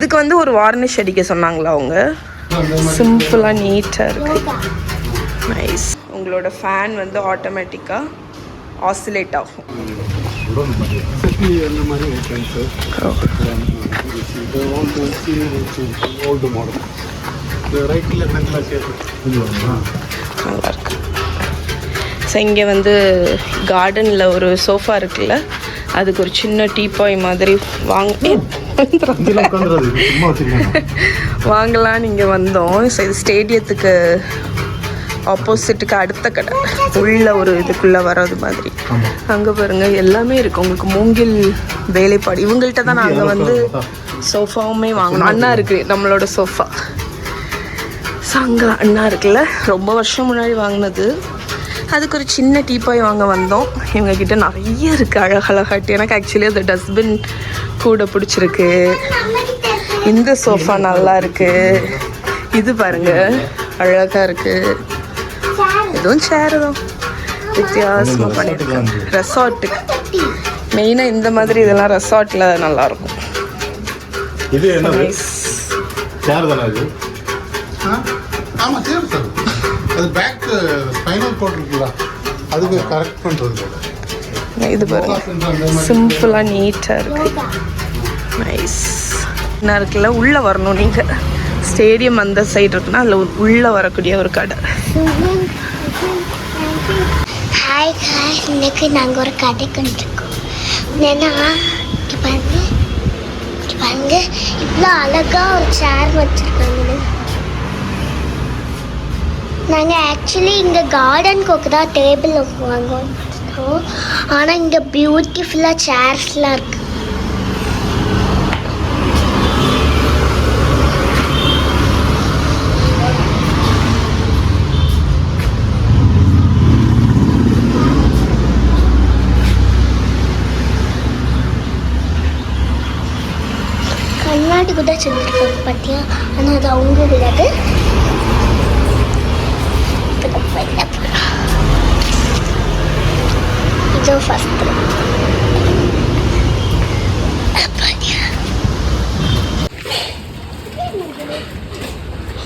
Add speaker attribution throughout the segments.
Speaker 1: இதுக்கு வந்து ஒரு வார்னிஷ் அடிக்க சொன்னாங்களா அவங்க? சிம்பிளாக நீட்டாக இருக்குது. நைஸ். உங்களோட ஃபேன் வந்து ஆட்டோமேட்டிக்காக ஆசிலேட் ஆகும். நல்லா இருக்கு. ஸோ இங்கே வந்து கார்டனில் ஒரு சோஃபா இருக்குல்ல, அதுக்கு ஒரு சின்ன டீபாய் மாதிரி வாங்கலான்னு இங்கே வந்தோம். ஸோ இது ஸ்டேடியத்துக்கு ஆப்போசிட்டுக்கு அடுத்த கடை, உள்ள ஒரு இதுக்குள்ளே வர்றது மாதிரி. அங்கே பாருங்கள் எல்லாமே இருக்குது உங்களுக்கு. மூங்கில் வேலைப்பாடு இவங்கள்ட்ட தான் நாங்கள் வந்து சோஃபாவுமே வாங்கணும். அண்ணா இருக்குது நம்மளோட சோஃபா. ஸோ அங்கே அண்ணா இருக்குல்ல, ரொம்ப வருஷம் முன்னாடி வாங்கினது. அதுக்கு ஒரு சின்ன டீபாய் வாங்க வந்தோம். இவங்கக்கிட்ட நிறைய இருக்குது அழகழகாட்டு. எனக்கு ஆக்சுவலி அந்த டஸ்ட்பின் கூட பிடிச்சிருக்கு. இந்த சோஃபா நல்லா இருக்குது. இது பாருங்கள் அழகாக இருக்குது. இதுவும் சேர் தான் வித்தியாசமாக பண்ணியிருக்கேன். ரெசார்ட்டுக்கு மெயினாக இந்த மாதிரி இதெல்லாம் ரெசார்ட்டில் நல்லாயிருக்கும்.
Speaker 2: இது என்ன சேர் தானே இது?
Speaker 3: ஆமாம் சேர் சார். அது பேக் ஸ்பைனல் கோட் இருக்குல்ல, அதுக்கு கரெக்ட் பண்ணுறது.
Speaker 1: இது பாருங்க சிம்பிளாக நீட்டாக இருக்குது. நைஸ். என்ன இருக்குல்ல, உள்ளே வரணும் நீங்கள். ஸ்டேடியம் அந்த சைடு இருக்குன்னா அதில் உள்ளே வரக்கூடிய ஒரு கடை.
Speaker 4: ஹாய் ஹாய், இன்னைக்கு நாங்கள் ஒரு கடை கண்டிருக்கோம். ஏன்னா பாருங்க இவ்வளோ அழகாக ஒரு சேர் வச்சுருக்காங்க. நாங்கள் ஆக்சுவலி இங்கே கார்டன் கோக்கு தான் டேபிள் வாங்குவோம். ஆனால் இங்கே பியூட்டிஃபுல்லாக சேர்ஸ்லாம் இருக்குது. கண்ணாடி கூட செஞ்சுருக்காங்க பார்த்தியா, ஆனால் அது அவங்க விடாது. இது ஃபஸ்ட்டு.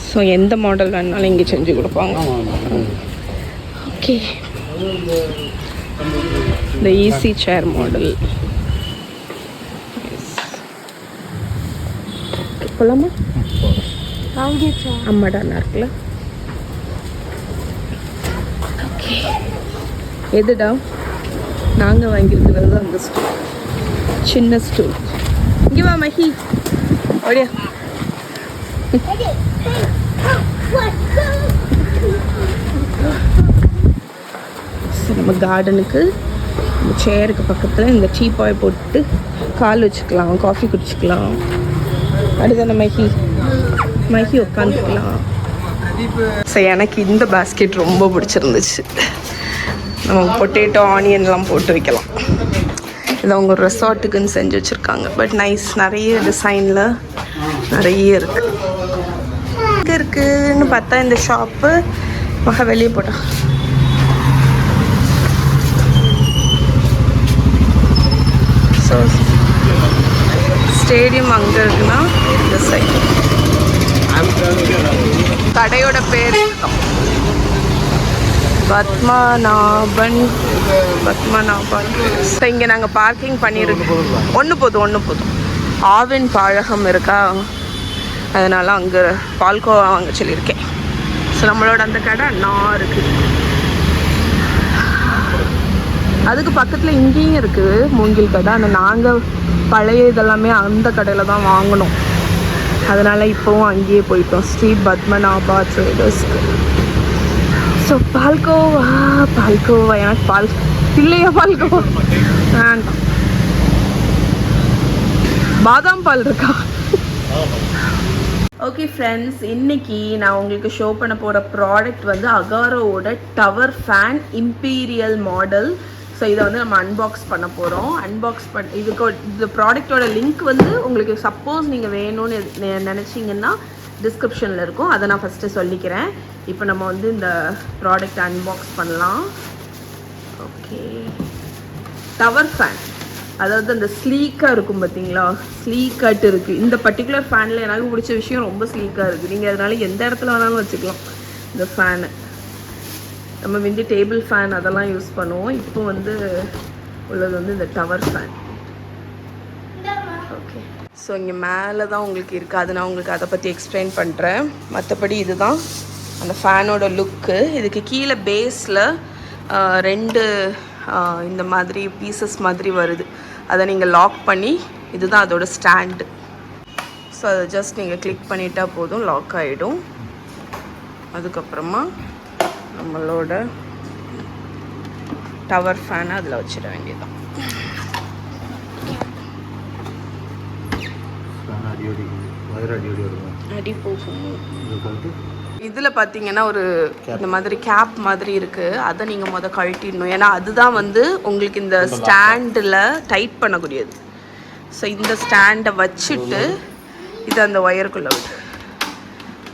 Speaker 1: ஸோ எந்த மாடல் வேணாலும் இங்கே செஞ்சு கொடுப்பாங்க. ஓகே, இந்த ஈஸி சேர் மாடல் போலாமா? அம்மாடானா இருக்குல்ல. ஓகே, எதுடா நாங்கள் வாங்கியிருக்கிறது அந்த ஸ்டூல், சின்ன ஸ்டூல். இங்கே வா மஹி, ஓடியா. நம்ம கார்டனுக்கு இந்த சேருக்கு பக்கத்தில் இந்த டீபாய் போட்டு கால் வச்சுக்கலாம், காஃபி குடிச்சிக்கலாம். அடுத்த மஹி உட்காந்துக்கலாம். ஸோ எனக்கு இந்த பேஸ்கெட் ரொம்ப பிடிச்சிருந்துச்சு. நம்ம பொட்டேட்டோ ஆனியன்லாம் போட்டு வைக்கலாம். இது அவங்க ரெசார்ட்டுக்குன்னு செஞ்சு வச்சுருக்காங்க. பட் நைஸ், நிறைய டிசைனில் நிறைய இருக்குது. எங்கே இருக்குதுன்னு பார்த்தா இந்த ஷாப்பு வெளியே போட்டா. ஸோ ஸ்டேடியம் அங்கே இருக்குன்னா இந்த சைடு. கடையோட பேர் பத்மநாபன். ஸோ இங்கே நாங்கள் பார்க்கிங் பண்ணியிருக்கோம். ஒன்று போதும். ஆவின் பாழகம் இருக்கா, அதனால் அங்கே பால்கோவா வாங்க சொல்லியிருக்கேன். ஸோ நம்மளோட அந்த கடை நான் இருக்குது. அதுக்கு பக்கத்தில் இங்கேயும் இருக்குது மூங்கில் கடை. ஆனால் நாங்கள் பழைய இதெல்லாமே அந்த கடையில் தான் வாங்கினோம். அதனால் இப்போவும் அங்கேயே போயிட்டோம், ஸ்ரீ பத்மநாபா ட்ரேடர்ஸ்க்கு. ஸோ பால்கோவா எனக்கு இல்லையா பால்கோவா வேண்டாம். பாதாம் பால் இருக்கா? ஓகே ஃப்ரெண்ட்ஸ், இன்னைக்கு நான் உங்களுக்கு ஷோ பண்ண போகிற ப்ராடக்ட் வந்து அகாரோவோட tower fan imperial model. So இதை வந்து நம்ம அன்பாக்ஸ் பண்ண போகிறோம். இதுக்கு இந்த ப்ராடக்டோட லிங்க் வந்து உங்களுக்கு சப்போஸ் நீங்கள் வேணும்னு நினச்சிங்கன்னா டிஸ்கிரிப்ஷனில் இருக்கும். அதை நான் ஃபஸ்ட்டு சொல்லிக்கிறேன். இப்போ நம்ம வந்து இந்த ப்ராடக்ட் அன்பாக்ஸ் பண்ணலாம். ஓகே, டவர் ஃபேன் அதாவது அந்த ஸ்லீக்காக இருக்கும் பார்த்தீங்களா, ஸ்லீக்காட்டு இருக்குது. இந்த பர்டிகுலர் ஃபேனில் எனக்கு பிடிச்ச விஷயம் ரொம்ப ஸ்லீக்காக இருக்குது. நீங்கள் அதனால எந்த இடத்துல வேணாலும் வச்சுக்கலாம் இந்த ஃபேனு. நம்ம வந்து டேபிள் ஃபேன் அதெல்லாம் யூஸ் பண்ணுவோம். இப்போ வந்து உள்ளது வந்து இந்த டவர் ஃபேன். ஓகே, ஸோ இங்கே மேலே தான் உங்களுக்கு இருக்குது. அது நான் உங்களுக்கு அதை பற்றி எக்ஸ்பிளைன் பண்ணுறேன். மற்றபடி இதுதான் அந்த ஃபேனோட லுக்கு. இதுக்கு கீழே பேஸில் 2 இந்த மாதிரி பீசஸ் மாதிரி வருது. அதை நீங்கள் லாக் பண்ணி, இதுதான் அதோட ஸ்டாண்டு. ஸோ அதை ஜஸ்ட் நீங்கள் கிளிக் பண்ணிட்டா போதும், லாக் ஆகிடும். அதுக்கப்புறமா நம்மளோட டவர் ஃபேனை அதில் வச்சிட வேண்டியதுதான். அடி போகும். இதில் பார்த்தீங்கன்னா ஒரு இந்த மாதிரி கேப் மாதிரி இருக்குது. அதை நீங்கள் கழட்டிடணும். ஏன்னா அதுதான் வந்து உங்களுக்கு இந்த ஸ்டாண்டில் டைட் பண்ணக்கூடியது. ஸோ இந்த ஸ்டாண்டை வச்சுட்டு இது அந்த ஒயருக்குள்ளே விட்டு.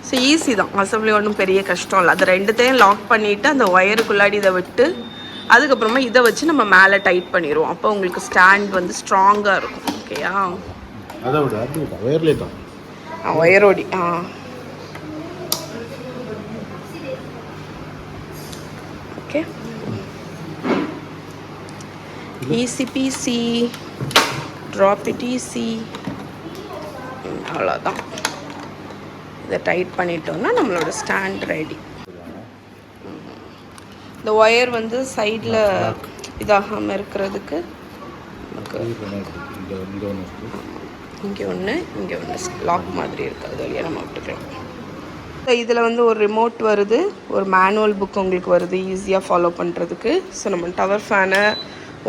Speaker 1: ஸோ ஈஸி தான், அசம்பிளி ஒன்றும் பெரிய கஷ்டம் இல்லை. அது 2த்தையும் லாக் பண்ணிவிட்டு அந்த ஒயருக்குள்ளாடி இதை விட்டு அதுக்கப்புறமா இதை வச்சு நம்ம மேலே டைட் பண்ணிடுவோம். அப்போ உங்களுக்கு ஸ்டாண்ட் வந்து ஸ்ட்ராங்காக இருக்கும். ஓகேயா?
Speaker 2: அதை விட அது ஒயர்லே தான்
Speaker 1: ஒயரோடி. Okay, easy peasy, drop it easy. அவ்வளோதான். இதை டைட் பண்ணிட்டோம்னா நம்மளோட ஸ்டாண்ட் ரெடி. இந்த ஒயர் வந்து சைடில் இதாகாமல் இருக்கிறதுக்கு இங்கே ஒன்று லாக் மாதிரி இருக்குது. அது வழியாக நம்ம விட்டுக்கலாம். இதில் வந்து ஒரு ரிமோட் வருது, ஒரு மேனுவல் புக் உங்களுக்கு வருது ஈஸியாக ஃபாலோ பண்ணுறதுக்கு. ஸோ நம்ம டவர் ஃபேனை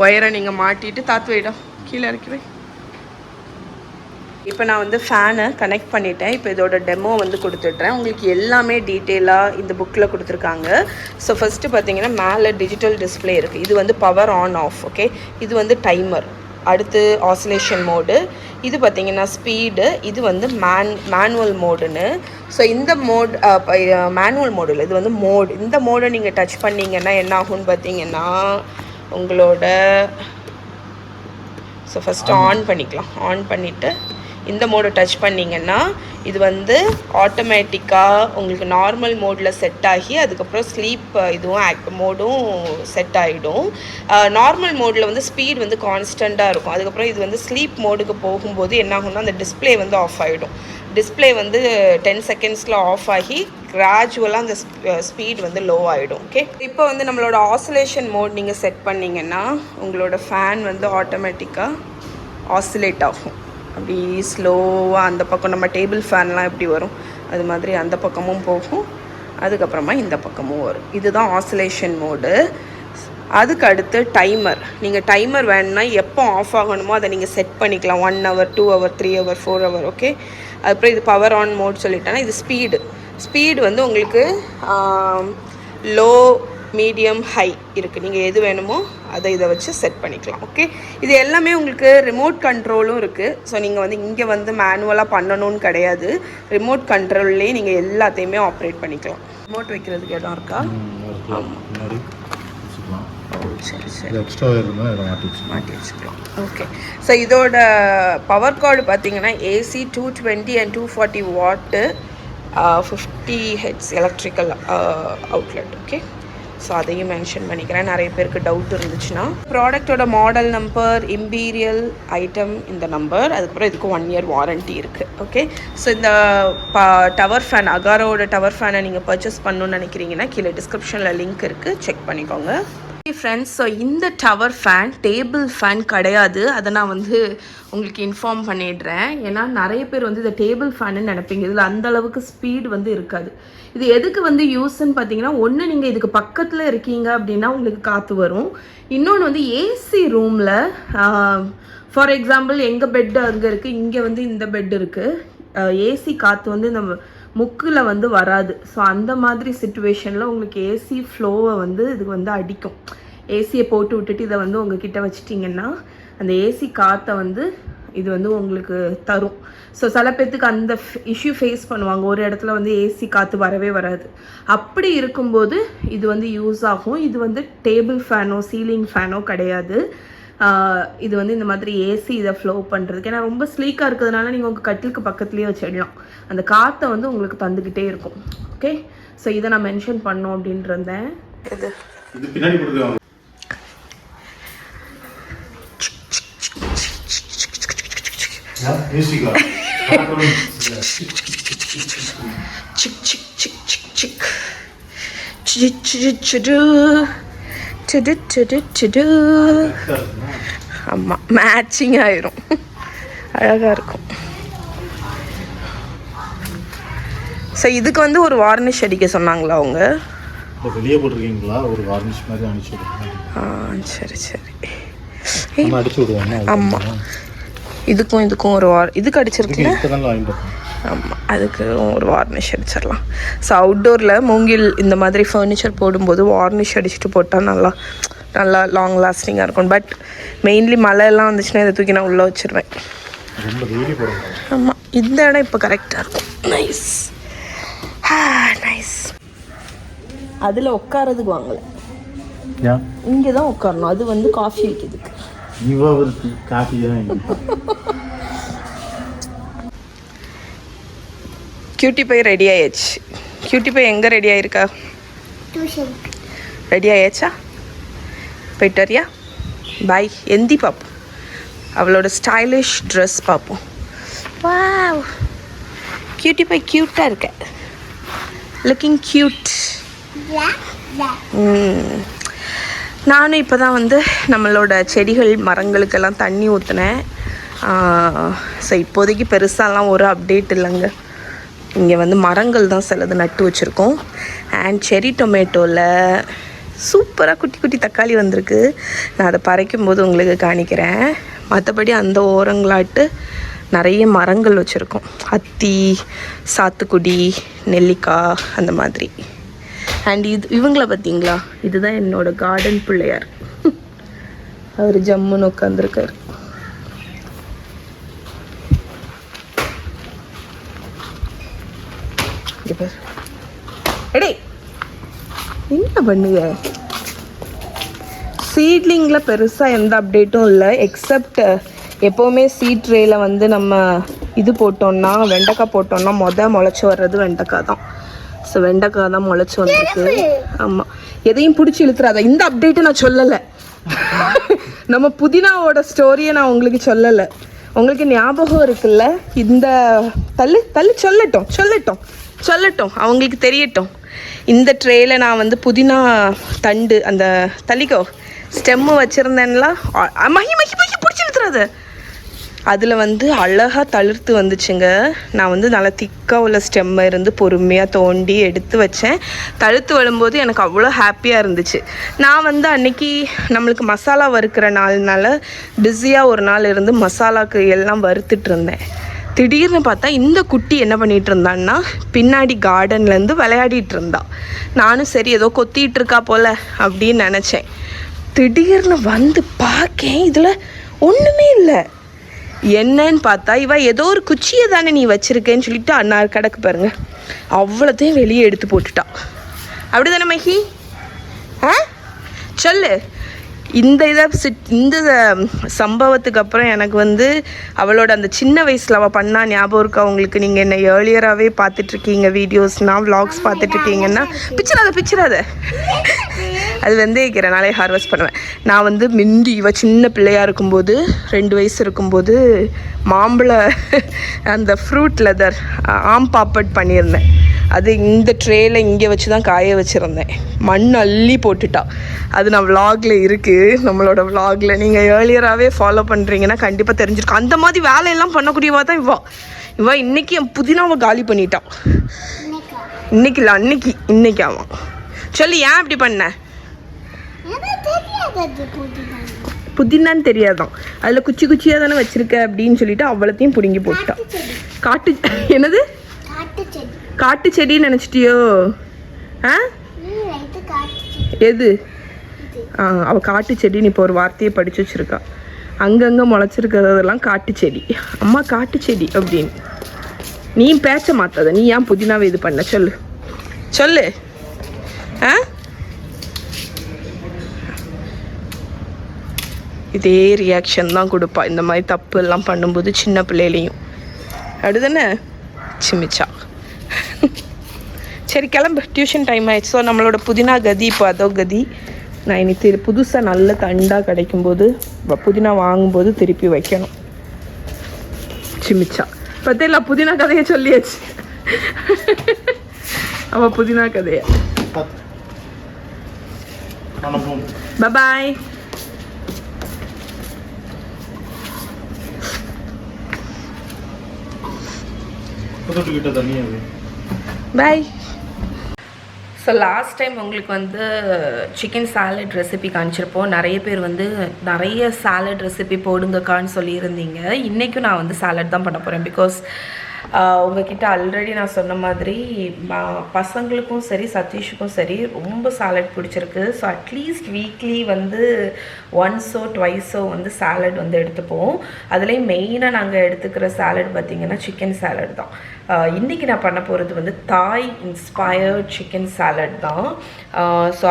Speaker 1: ஒயரை நீங்கள் மாட்டிட்டு தாத்து வைடா, கீழே இறக்கி வை. இப்போ நான் வந்து ஃபேனை கனெக்ட் பண்ணிட்டேன். இப்போ இதோட டெமோ வந்து கொடுத்துட்றேன். உங்களுக்கு எல்லாமே டீட்டெயிலாக இந்த புக்கில் கொடுத்துருக்காங்க. ஸோ ஃபஸ்ட்டு பார்த்தீங்கன்னா மேலே டிஜிட்டல் டிஸ்பிளே இருக்குது. இது வந்து பவர் ஆன் ஆஃப். ஓகே, இது வந்து டைமர். அடுத்து ஆசிலேஷன் மோடு. இது பார்த்திங்கன்னா ஸ்பீடு. இது வந்து மேனுவல் மோடுன்னு. ஸோ இந்த மோட் மேனுவல் மோடில் இது வந்து மோடு. இந்த மோடை நீங்கள் டச் பண்ணிங்கன்னா என்ன ஆகும்னு பார்த்தீங்கன்னா உங்களோட ஸோ ஃபஸ்ட்டு ஆன் பண்ணிக்கலாம். ஆன் பண்ணிவிட்டு இந்த மோடை டச் பண்ணிங்கன்னா இது வந்து ஆட்டோமேட்டிக்காக உங்களுக்கு நார்மல் மோடில் செட் ஆகி அதுக்கப்புறம் ஸ்லீப் இதுவும் மோடும் செட் ஆகிடும். நார்மல் மோடில் வந்து ஸ்பீட் வந்து கான்ஸ்டண்ட்டாக இருக்கும். அதுக்கப்புறம் இது வந்து ஸ்லீப் மோடுக்கு போகும்போது என்ன ஆகும்னா அந்த டிஸ்பிளே வந்து ஆஃப் ஆகிடும். டிஸ்பிளே வந்து 10 செகண்ட்ஸில் ஆஃப் ஆகி கிராஜுவலாக அந்த ஸ்பீட் வந்து லோ ஆகிடும். ஓகே, இப்போ வந்து நம்மளோட ஆசிலேஷன் மோட் நீங்கள் செட் பண்ணிங்கன்னா உங்களோட ஃபேன் வந்து ஆட்டோமேட்டிக்காக ஆசிலேட் ஆகும். அப்படி ஸ்லோவாக அந்த பக்கம் நம்ம டேபிள் ஃபேன்லாம் எப்படி வரும் அது மாதிரி அந்த பக்கமும் போகும். அதுக்கப்புறமா இந்த பக்கமும் வரும். இதுதான் ஆசிலேஷன் மோடு. அதுக்கு அடுத்து டைமர். நீங்கள் டைமர் வேணும்னா எப்போ ஆஃப் ஆகணுமோ அதை நீங்கள் செட் பண்ணிக்கலாம். 1 hour 2 hour 3 hour 4 hour. Okay, அதுக்கப்புறம் இது பவர் ஆன் மோட் சொல்லிட்டேன்னா இது ஸ்பீடு வந்து உங்களுக்கு லோ மீடியம் ஹை இருக்குது. நீங்கள் எது வேணுமோ அதை இதை வச்சு செட் பண்ணிக்கலாம். ஓகே, இது எல்லாமே உங்களுக்கு ரிமோட் கண்ட்ரோலும் இருக்குது. ஸோ நீங்கள் வந்து இங்கே வந்து மேனுவலாக பண்ணணும்னு கிடையாது. ரிமோட் கண்ட்ரோல்லேயே நீங்கள் எல்லாத்தையுமே ஆப்ரேட் பண்ணிக்கலாம். ரிமோட் வைக்கிறதுக்கு இடம் இருக்கா? சரி,
Speaker 2: எக்ஸ்ட்ரா
Speaker 1: மாட்டி வச்சுக்கலாம். ஓகே, ஸோ இதோட பவர் கார்டு பார்த்தீங்கன்னா AC 220 and 240 watt 50 hertz electrical outlet. Okay, so அதையும் மென்ஷன் பண்ணிக்கிறேன் நிறைய பேருக்கு டவுட் இருந்துச்சுன்னா. ப்ராடக்டோட மாடல் நம்பர், இம்பீரியல் ஐட்டம் இந்த நம்பர். அதுக்கப்புறம் இதுக்கு 1 year வாரண்ட்டி இருக்குது. ஓகே, ஸோ இந்த டவர் ஃபேன் அகாரோட டவர் ஃபேனை நீங்கள் பர்ச்சேஸ் பண்ணணுன்னு நினைக்கிறீங்கன்னா கீழே டிஸ்கிரிப்ஷனில் லிங்க் இருக்குது, செக் பண்ணிக்கோங்க. ஃப்ரெண்ட்ஸ், ஸோ இந்த டவர் ஃபேன் டேபிள் ஃபேன் கிடையாது. அதை நான் வந்து உங்களுக்கு இன்ஃபார்ம் பண்ணிடுறேன். ஏன்னா நிறைய பேர் வந்து இந்த டேபிள் ஃபேனுன்னு நினைப்பீங்க. இதில் அந்த அளவுக்கு ஸ்பீடு வந்து இருக்காது. இது எதுக்கு வந்து யூஸ்ன்னு பார்த்தீங்கன்னா, ஒன்று நீங்கள் இதுக்கு பக்கத்தில் இருக்கீங்க அப்படின்னா உங்களுக்கு காற்று வரும். இன்னொன்று வந்து ஏசி ரூமில் ஃபார் எக்ஸாம்பிள் எங்கள் பெட்டு அங்கே இருக்குது, இங்கே வந்து இந்த பெட் இருக்குது. ஏசி காற்று வந்து நம்ம முக்கில் வந்து வராது. ஸோ அந்த மாதிரி சிச்சுவேஷனில் உங்களுக்கு ஏசி ஃப்ளோவை வந்து இதுக்கு வந்து அடிக்கும். ஏசியை போட்டு விட்டுட்டு இதை வந்து உங்ககிட்ட வச்சிட்டிங்கன்னா அந்த ஏசி காற்றை வந்து இது வந்து உங்களுக்கு தரும். ஸோ சில பேர்த்துக்கு அந்த இஷ்யூ ஃபேஸ் பண்ணுவாங்க. ஒரு இடத்துல வந்து ஏசி காற்று வரவே வராது. அப்படி இருக்கும்போது இது வந்து யூஸ் ஆகும். இது வந்து டேபிள் ஃபேனோ சீலிங் ஃபேனோ கிடையாது. இது வந்து இந்த மாதிரி ஏசி இதை ஃப்ளோ பண்ணுறதுக்கு. ஏன்னா ரொம்ப ஸ்லீக்காக இருக்கிறதுனால நீங்கள் உங்கள் கட்டிலுக்கு பக்கத்துலேயே வச்சிடலாம். அந்த காற்றை வந்து உங்களுக்கு தந்துக்கிட்டே இருக்கும். ஓகே, ஸோ இதை நான் மென்ஷன் பண்ணோம் அப்படின்ட்டு இருந்தேன்.
Speaker 2: இது பின்னாடி கொடுக்குறாங்க. மியூசிக்கா
Speaker 1: ஆமாம், மேட்சிங் ஆயிரும், அழகாக இருக்கும். ஸோ இதுக்கு வந்து ஒரு வார்னிஷ் அடிக்க சொன்னாங்களா அவங்க?
Speaker 2: வெளியே போட்டிருக்கீங்களா? ஒரு வார்னிஷ் மாதிரி அடிச்சு விடுங்க.
Speaker 1: சரி சரி,
Speaker 2: அடிச்சு விடுவாங்க.
Speaker 1: ஆமாம், இதுக்கும் ஒரு இதுக்கு அடிச்சிருக்குல்ல. ஆமாம், அதுக்கு ஒரு வார்னிஷ் அடிச்சிடலாம். ஸோ அவுட்டோரில் மூங்கில் இந்த மாதிரி ஃபர்னிச்சர் போடும்போது வார்னிஷ் அடிச்சுட்டு போட்டால் நல்லா லாங் லாஸ்டிங்காக இருக்கும். பட் மெயின்லி மழையெல்லாம் வந்துச்சுன்னா இதை தூக்கி நான் உள்ளே வச்சுருவேன். ஆமாம், இந்த இடம் இப்போ கரெக்டாக இருக்கும். Nice nice. அதில் உட்காரதுக்கு வாங்கலை, இங்கே தான் உட்காரணும். அது வந்து காஃபி வைக்கிறதுக்கு.
Speaker 2: காஃபி
Speaker 1: கியூட்டி பை ரெடி ஆயிடுச்சு. கியூட்டி பை எங்கே ரெடி ஆயிருக்கா? ரெடி ஆயாச்சா? போயிட்டு வரியா? பாய். எந்தி பார்ப்போம், அவளோட ஸ்டைலிஷ் ட்ரெஸ் பார்ப்போம். வாவ், கியூட்டி பை க்யூட்டாக இருக்க, லுக்கிங் க்யூட். நானும் இப்போ தான் வந்து நம்மளோட செடிகள் மரங்களுக்கெல்லாம் தண்ணி ஊற்றினேன். ஸோ இப்போதைக்கு பெருசாலாம் ஒரு அப்டேட் இல்லைங்க. இங்கே வந்து மரங்கள் தான் சிலது நட்டு வச்சுருக்கோம். அண்ட் செரி டொமேட்டோவில் சூப்பராக குட்டி குட்டி தக்காளி வந்திருக்கு. நான் அதை பறைக்கும் போது உங்களுக்கு காணிக்கிறேன். மற்றபடி அந்த ஓரங்களாட்டு நிறைய மரங்கள் வச்சுருக்கோம். அத்தி, சாத்துக்குடி, நெல்லிக்காய் அந்த மாதிரி. அண்ட் இவங்கள பார்த்தீங்களா? இதுதான் என்னோடய கார்டன் பிள்ளையார். அவர் ஜம்முன்னு உட்காந்துருக்கார். எடே, என்ன பண்ணுங்க? சீட்லிங்கில் பெருசாக எந்த அப்டேட்டும் இல்லை. எக்ஸப்ட் எப்போவுமே சீட் ட்ரேயில் வந்து நம்ம இது போட்டோம்னா, வெண்டைக்காய் போட்டோம்னா முளைச்சி வர்றது வெண்டைக்காய் தான். ஸோ வெண்டைக்காய் தான் முளைச்சி வந்திருக்கு. ஆமாம், எதையும் பிடிச்சி இழுத்துறாத. இந்த அப்டேட்டை நான் சொல்லலை. நம்ம புதினாவோட ஸ்டோரியை நான் உங்களுக்கு சொல்லலை. உங்களுக்கு ஞாபகம் இருக்குல்ல? இந்த தள்ளு சொல்லட்டும், அவங்களுக்கு தெரியட்டும். இந்த ட்ரேயில் நான் வந்து புதினா தண்டு, அந்த தள்ளிக்கோ ஸ்டெம்மு வச்சுருந்தேன்லாம். மகி பிடிச்சி இழுத்துறாது. அதில் வந்து அழகாக தளிர்த்து வந்துச்சுங்க. நான் வந்து நல்லா திக்காக உள்ள ஸ்டெம்மை இருந்து பொறுமையாக தோண்டி எடுத்து வச்சேன். தழுத்து வரும்போது எனக்கு அவ்வளோ ஹாப்பியாக இருந்துச்சு. நான் வந்து அன்றைக்கி நம்மளுக்கு மசாலா வறுக்கிற நாள்னால பிஸியாக ஒரு நாள் இருந்து மசாலாக்கு எல்லாம் வறுத்துட்டு இருந்தேன். திடீர்னு பார்த்தா இந்த குட்டி என்ன பண்ணிகிட்டு இருந்தான்னா, பின்னாடி கார்டன்லேருந்து விளையாடிட்டு இருந்தா. நானும் சரி ஏதோ கொத்திட்டு இருக்கா போல் அப்படின்னு நினச்சேன். திடீர்னு வந்து பார்க்கேன், இதில் ஒன்றுமே இல்லை. என்னன்னு பார்த்தா இவ ஏதோ ஒரு குச்சியை தானே நீ வச்சுருக்கேன்னு சொல்லிட்டு அன்னார் கிடக்கு பாருங்க, அவ்வளோத்தையும் வெளியே எடுத்து போட்டுட்டா. அப்படி தானே மஹி? சொல்லு. இந்த சம்பவத்துக்கு அப்புறம் எனக்கு வந்து அவளோட அந்த சின்ன வயசில் அவள் பண்ணா ஞாபகம் இருக்கா உங்களுக்கு? நீங்கள் என்னை ஏர்லியராகவே பார்த்துட்ருக்கீங்க வீடியோஸ்னா, விலாக்ஸ் பார்த்துட்ருக்கீங்கன்னா பிச்சிடாத அது வந்து நாளே ஹார்வெஸ்ட் பண்ணுவேன். நான் வந்து மிந்தி இவ சின்ன பிள்ளையாக இருக்கும்போது 2 வயசு இருக்கும்போது மாம்பழ அந்த ஃப்ரூட் லெதர் ஆம் பாப்பட் பண்ணியிருந்தேன். அது இந்த ட்ரேயில் இங்கே வச்சு தான் காய வச்சுருந்தேன். மண் அள்ளி போட்டுட்டா. அது நான் விலாகில் இருக்குது, நம்மளோட விலாகில். நீங்கள் ஏர்லியராகவே ஃபாலோ பண்ணுறீங்கன்னா கண்டிப்பாக தெரிஞ்சிருக்கும். அந்த மாதிரி வேலையெல்லாம் பண்ணக்கூடியவா தான் இவா இன்றைக்கி என் புதினாவை காலி பண்ணிட்டான். இன்னைக்கு இல்லை, இன்னைக்கு ஆமாம். சொல்லி ஏன் அப்படி பண்ண? புதினான்னு தெரியாதான், அதில் குச்சியாக தானே வச்சுருக்க அப்படின்னு சொல்லிட்டு அவ்வளோத்தையும் பிடுங்கி போட்டுட்டான். என்னது காட்டு செடின்னு நினச்சிட்டியோ? எது? அவள் காட்டு செடின்னு இப்போ ஒரு வார்த்தையை படித்து வச்சுருக்கா. அங்கங்கே முளைச்சிருக்கிறதெல்லாம் காட்டு செடி. அம்மா காட்டு செடி அப்படின்னு. நீ பேச்ச மாத்தாத. நீ ஏன் புதினாவை இது பண்ண? சொல்லு. இதே ரியாக்ஷன் தான் கொடுப்பா இந்த மாதிரி தப்பு எல்லாம் பண்ணும்போது சின்ன பிள்ளையிலையும். அப்படிதானே சிமிச்சா? சரி கிளம்பு, டியூஷன் டைம் ஆயிடுச்சு. ஸோ நம்மளோட புதினா கதி இப்போ அதோ கதி. நான் இனி புதுசாக நல்ல தண்டாக கிடைக்கும்போது புதினா வாங்கும்போது திருப்பி வைக்கணும். சிமிச்சா பத்தியெல்லாம் புதினா கதையை சொல்லியாச்சு. அவள் புதினா கதையை. பாய். பாய். ஸோ லாஸ்ட் டைம் உங்களுக்கு வந்து சிக்கன் சாலட் ரெசிபி காமிச்சிருப்போம். நிறைய பேர் வந்து நிறைய சாலட் ரெசிபி போடுங்கக்கான்னு சொல்லியிருந்தீங்க. இன்றைக்கும் நான் வந்து சாலட் தான் பண்ண போகிறேன். பிகாஸ் உங்ககிட்ட ஆல்ரெடி நான் சொன்ன மாதிரி பசங்களுக்கும் சரி சதீஷுக்கும் சரி ரொம்ப சாலட் பிடிச்சிருக்கு. ஸோ அட்லீஸ்ட் வீக்லி வந்து ஒன்ஸோ ட்வைஸோ வந்து சாலட் வந்து எடுத்துப்போம். அதுலேயும் மெயினாக நாங்கள் எடுத்துக்கிற சாலட் பார்த்திங்கன்னா சிக்கன் சாலட் தான். இன்றைக்கி நான் பண்ண போகிறது வந்து தாய் இன்ஸ்பயர்ட் சிக்கன் சாலட் தான். ஸோ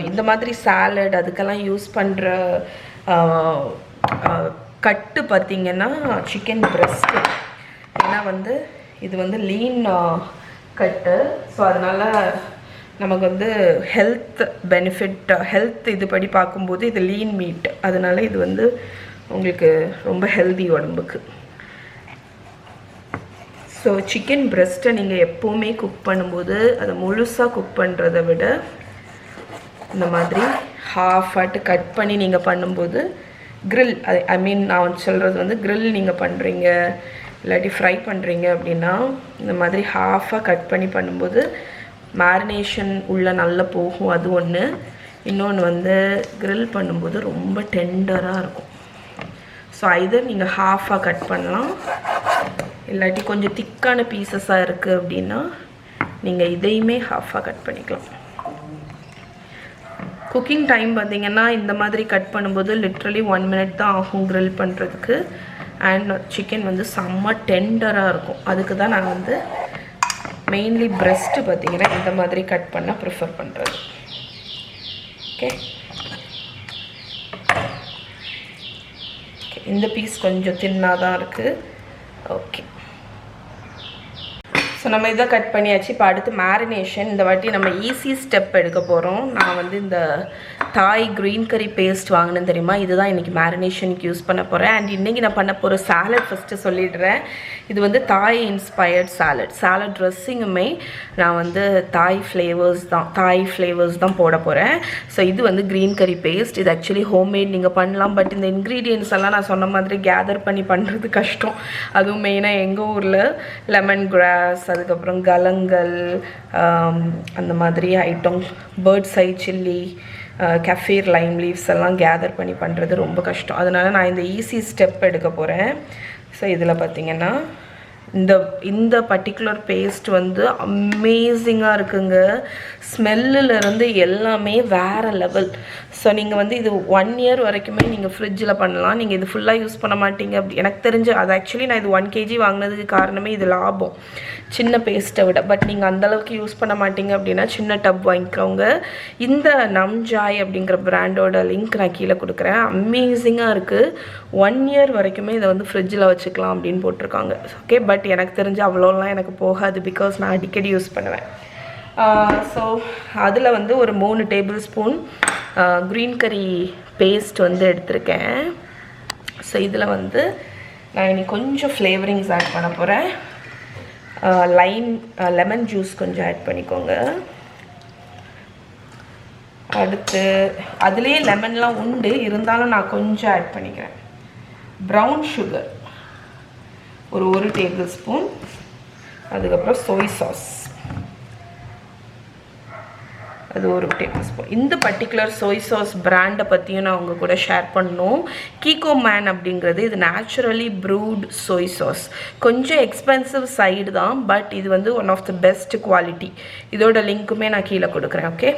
Speaker 1: இந்த மாதிரி சாலட் அதுக்கெல்லாம் யூஸ் பண்ணுற கட்டு பார்த்திங்கன்னா சிக்கன் பிரெஸ்ட்டு. ஏன்னா வந்து இது வந்து லீன் கட்டு. ஸோ அதனால் நமக்கு வந்து ஹெல்த் பெனிஃபிட், ஹெல்த் இதுபடி பார்க்கும்போது இது லீன் மீட். அதனால் இது வந்து உங்களுக்கு ரொம்ப ஹெல்தி உடம்புக்கு. ஸோ சிக்கன் பிரெஸ்ட்டை நீங்கள் எப்போவுமே குக் பண்ணும்போது அதை முழுசாக குக் பண்ணுறதை விட இந்த மாதிரி ஹாஃப் ஆட்டு கட் பண்ணி நீங்கள் பண்ணும்போது க்ரில், ஐ மீன் நான் சொல்கிறது வந்து க்ரில் நீங்கள் பண்ணுறீங்க இல்லாட்டி ஃப்ரை பண்ணுறீங்க அப்படின்னா இந்த மாதிரி ஹாஃபாக கட் பண்ணி பண்ணும்போது மேரினேஷன் உள்ளே நல்லா போகும். அது ஒன்று. இன்னொன்று வந்து க்ரில் பண்ணும்போது ரொம்ப டெண்டராக இருக்கும். ஸோ ஐதர் நீங்கள் ஹாஃபாக கட் பண்ணலாம், இல்லாட்டி கொஞ்சம் திக்கான பீசஸாக இருக்குது அப்படின்னா நீங்கள் இதையுமே ஹாஃபாக கட் பண்ணிக்கலாம். குக்கிங் டைம் பார்த்திங்கன்னா இந்த மாதிரி கட் பண்ணும்போது லிட்ரலி 1 minute தான் ஆகும் க்ரில் பண்ணுறதுக்கு. அண்ட் சிக்கன் வந்து செம்ம டெண்டராக இருக்கும். அதுக்கு தான் நான் வந்து மெயின்லி பிரெஸ்ட்டு பார்த்திங்கன்னா இந்த மாதிரி கட் பண்ண ப்ரிஃபர் பண்ணுறது. ஓகே, இந்த பீஸ் கொஞ்சம் தின்னாக தான் இருக்குது. ஓகே, ஸோ நம்ம இதை கட் பண்ணியாச்சு. இப்போ அடுத்து மேரினேஷன். இந்த வாட்டி நம்ம ஈஸி ஸ்டெப் எடுக்க போகிறோம். நான் வந்து இந்த தாய் க்ரீன் கறி பேஸ்ட் வாங்கினேன் தெரியுமா, இதுதான் இன்றைக்கி மேரினேஷனுக்கு யூஸ் பண்ண போகிறேன். அண்ட் இன்றைக்கி நான் பண்ண போகிற சாலட் ஃபஸ்ட்டு சொல்லிடுறேன். இது வந்து தாய் இன்ஸ்பயர்ட் சாலட் ட்ரெஸ்ஸிங்குமே நான் வந்து தாய் ஃப்ளேவர்ஸ் தான் போட போகிறேன். ஸோ இது வந்து க்ரீன் கறி பேஸ்ட். இது ஆக்சுவலி ஹோம்மேட் நீங்கள் பண்ணலாம். பட் இந்த இன்க்ரீடியன்ஸ் எல்லாம் நான் சொன்ன மாதிரி கேதர் பண்ணி பண்ணுறது கஷ்டம். அதுவும் மெயினாக எங்கள் ஊரில் லெமன் கிராஸ், அதுக்கப்புறம் கலங்கல், அந்த மாதிரி ஐட்டம், பேர்ட்ஸ் ஐ சில்லி, கஃபீர், லைம் லீவ்ஸ் எல்லாம் கேதர் பண்ணி பண்ணுறது ரொம்ப கஷ்டம். அதனால் நான் இந்த ஈஸி ஸ்டெப் எடுக்க போகிறேன். ஸோ இதில் பார்த்திங்கன்னா இந்த பர்டிகுலர் பேஸ்ட் வந்து அமேசிங்காக இருக்குங்க. ஸ்மெல்லிருந்து எல்லாமே வேறு லெவல். ஸோ நீங்கள் வந்து இது 1 year வரைக்குமே நீங்கள் ஃப்ரிட்ஜில் பண்ணலாம். நீங்கள் இது ஃபுல்லாக யூஸ் பண்ண மாட்டீங்க அப்படி எனக்கு தெரிஞ்சு. அது ஆக்சுவலி நான் இது 1 kg வாங்கினதுக்கு காரணமே இது லாபம் சின்ன பேஸ்ட்டை விட. பட் நீங்கள் அந்தளவுக்கு யூஸ் பண்ண மாட்டீங்க அப்படின்னா சின்ன டப் வாங்கிக்கோங்க. இந்த நம்ஜாய் அப்படிங்கிற பிராண்டோட லிங்க் நான் கீழே கொடுக்குறேன். அமேசிங்காக இருக்குது. 1 year வரைக்குமே இதை வந்து ஃப்ரிட்ஜில் வச்சுக்கலாம் அப்படின்னு போட்டிருக்காங்க. ஓகே, பட் எனக்கு தெரிஞ்சு அவ்வளோலாம் எனக்கு போகாது. பிகாஸ் நான் அடிக்கடி யூஸ் பண்ணுவேன். ஸோ அதில் வந்து ஒரு 3 tablespoon க்ரீன் கறி பேஸ்ட் வந்து எடுத்திருக்கேன். ஸோ இதில் வந்து நான் இனி கொஞ்சம் ஃப்ளேவரிங்ஸ் ஆட் பண்ண போகிறேன். லெமன் ஜூஸ் கொஞ்சம் ஆட் பண்ணிக்கோங்க. அடுத்து அதுலேயே லெமன்லாம் உண்டு, இருந்தாலும் நான் கொஞ்சம் ஆட் பண்ணிக்கிறேன். ப்ரௌன் சுகர் ஒரு 1 tablespoon. அதுக்கப்புறம் சோய் சாஸ் அது 1 tablespoon. இந்த பர்டிகுலர் சோய் சாஸ் பிராண்டை பற்றியும் நான் உங்கள் கூட ஷேர் பண்ணணும். கீகோ மேன் அப்படிங்கிறது இது நேச்சுரலி ப்ரூட் சோய் சாஸ். கொஞ்சம் எக்ஸ்பென்சிவ் சைடு தான், பட் இது வந்து one of the best quality. இதோட லிங்க்குமே நான் கீழே கொடுக்குறேன். ஓகே,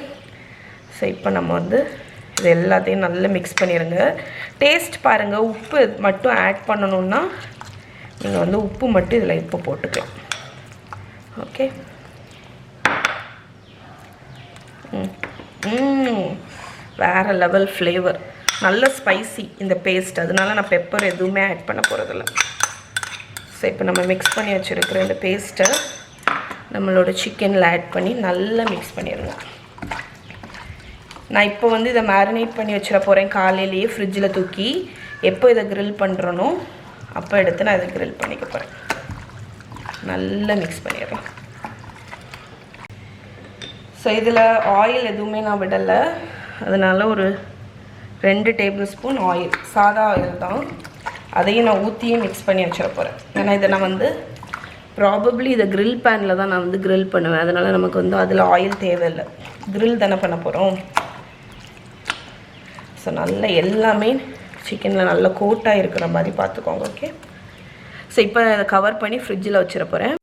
Speaker 1: ஸோ இப்போ நம்ம வந்து இது எல்லாத்தையும் நல்லா மிக்ஸ் பண்ணிடுங்க. டேஸ்ட் பாருங்கள். உப்பு மட்டும் ஆட் பண்ணணுன்னா நீங்கள் வந்து உப்பு மட்டும் இதில் இப்போ போட்டுக்கலாம். ஓகே, வேறு லெவல் ஃப்ளேவர். நல்ல ஸ்பைசி இந்த பேஸ்ட், அதனால நான் பெப்பர் எதுவுமே ஆட் பண்ண போகிறதில்ல. ஸோ இப்போ நம்ம மிக்ஸ் பண்ணி வச்சுருக்கிற இந்த பேஸ்ட்டை நம்மளோட சிக்கனில் ஆட் பண்ணி நல்லா மிக்ஸ் பண்ணிடுங்க. நான் இப்போ வந்து இதை மேரினேட் பண்ணி வச்சிட போகிறேன். காலையிலேயே ஃப்ரிட்ஜில் தூக்கி எப்போ இதை க்ரில் பண்ணுறனோ அப்போ எடுத்து நான் இதை க்ரில் பண்ணிக்க போகிறேன். நல்லா மிக்ஸ் பண்ணிடுறேன். ஸோ இதில் ஆயில் எதுவுமே நான் விடலை, அதனால் ஒரு 2 டேபிள் ஸ்பூன் ஆயில், சாதா ஆயில் தான், அதையும் நான் ஊற்றியே மிக்ஸ் பண்ணி வச்சிட போகிறேன். ஏன்னா இதை நான் வந்து ப்ராபப்ளி இதை க்ரில் பேனில் தான் நான் வந்து க்ரில் பண்ணுவேன், அதனால் நமக்கு வந்து அதில் ஆயில் தேவையில்லை, க்ரில் தானே பண்ண போகிறோம். ஸோ நல்லா எல்லாமே சிக்கனில் நல்லா கோட்டாக இருக்கிற மாதிரி பார்த்துக்கோங்க. ஓகே, ஸோ இப்போ அதை கவர் பண்ணி ஃப்ரிட்ஜில் வச்சிட போகிறேன்.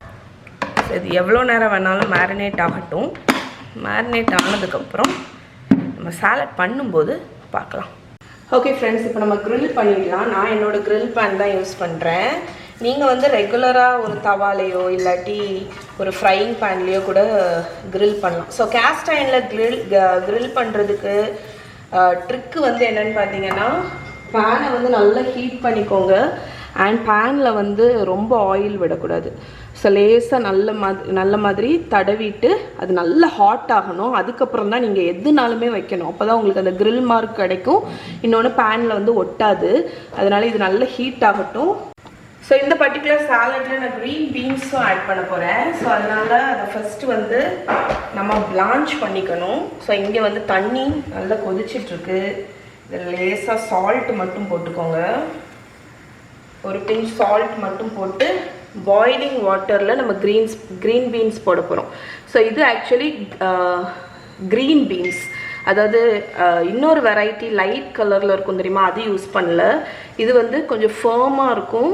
Speaker 1: ஸோ இது எவ்வளோ நேரம் வேணாலும் மேரினேட் ஆகட்டும். மேரினேட் ஆனதுக்கப்புறம் நம்ம சாலட் பண்ணும்போது பார்க்கலாம். ஓகே ஃப்ரெண்ட்ஸ், இப்போ நம்ம க்ரில் பண்ணிடலாம். நான் என்னோடய க்ரில் பேன் தான் யூஸ் பண்ணுறேன். நீங்கள் வந்து ரெகுலராக ஒரு தவாலையோ இல்லாட்டி ஒரு ஃப்ரையிங் பேன்லேயோ கூட க்ரில் பண்ணலாம். ஸோ கேஸ்ட் அயனில் க்ரில் பண்ணுறதுக்கு ட்ரிக்கு வந்து என்னென்னு பார்த்தீங்கன்னா, பேனை வந்து நல்லா ஹீட் பண்ணிக்கோங்க. அண்ட் பேனில் வந்து ரொம்ப ஆயில் விடக்கூடாது. ஸோ லேசாக நல்ல மாதிரி தடவிட்டு அது நல்லா ஹாட் ஆகணும். அதுக்கப்புறம் தான் நீங்கள் எதுனாலுமே வைக்கணும். அப்போ தான் உங்களுக்கு அந்த க்ரில் மார்க் கிடைக்கும். இன்னொன்று பேனில் வந்து ஒட்டாது. அதனால் இது நல்லா ஹீட் ஆகட்டும். ஸோ இந்த பர்டிகுலர் சாலட்டில் நான் க்ரீன் பீன்ஸும் ஆட் பண்ண போகிறேன். ஸோ அதனால் அதை ஃபஸ்ட்டு வந்து நம்ம பிளான்ச் பண்ணிக்கணும். ஸோ இங்கே வந்து தண்ணி நல்லா கொதிச்சிட்ருக்கு. இதில் லேசாக சால்ட் மட்டும் போட்டுக்கோங்க. ஒரு பிஞ்ச் சால்ட் மட்டும் போட்டு பாயிலிங் வாட்டரில் நம்ம க்ரீன் பீன்ஸ் போட போகிறோம். ஸோ இது ஆக்சுவலி க்ரீன் பீன்ஸ், அதாவது இன்னொரு வெரைட்டி லைட் கலரில் இருக்கும் தெரியுமா, அது யூஸ் பண்ணல. இது வந்து கொஞ்சம் ஃபர்மாக இருக்கும்,